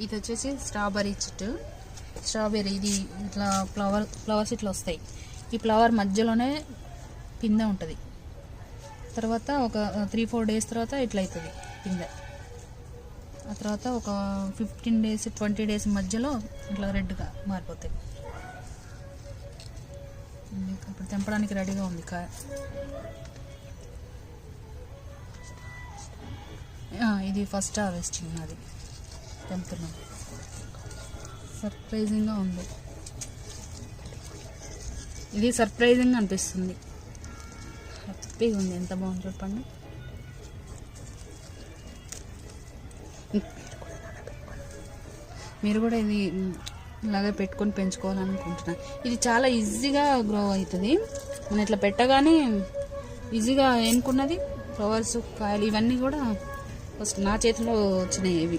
ఇది వచ్చేసి స్ట్రాబెర్రీ చెట్టు. స్ట్రాబెర్రీ ఇది ఇట్లా ఫ్లవర్స్ ఇట్లా వస్తాయి. ఈ ఫ్లవర్ మధ్యలోనే పిందె ఉంటుంది. తర్వాత ఒక 3-4 డేస్ తర్వాత ఇట్లా అవుతుంది పిందె. ఆ తర్వాత ఒక 15 డేస్ 20 డేస్ మధ్యలో ఇట్లా రెడ్గా మారిపోతాయి. ఇప్పుడు తెంపడానికి రెడీగా ఉంది కాయ. ఇది ఫస్ట్ హార్వెస్టింగ్. అది తెంపుతున్నాం. సర్ప్రైజింగ్గా ఉంది. ఇది సర్ప్రైజింగ్ అనిపిస్తుంది. హ్యాపీగా ఉంది. ఎంత బాగుంది చెప్పండి. మీరు కూడా ఇది ఇలాగే పెట్టుకొని పెంచుకోవాలనుకుంటున్నాను. ఇది చాలా ఈజీగా గ్రో అవుతుంది. మనం ఇట్లా పెట్టగానే ఈజీగా ఎన్నుకున్నది ఫ్లవర్స్, కాయలు ఇవన్నీ కూడా ఫస్ట్ నా చేతిలో వచ్చినాయి. ఇవి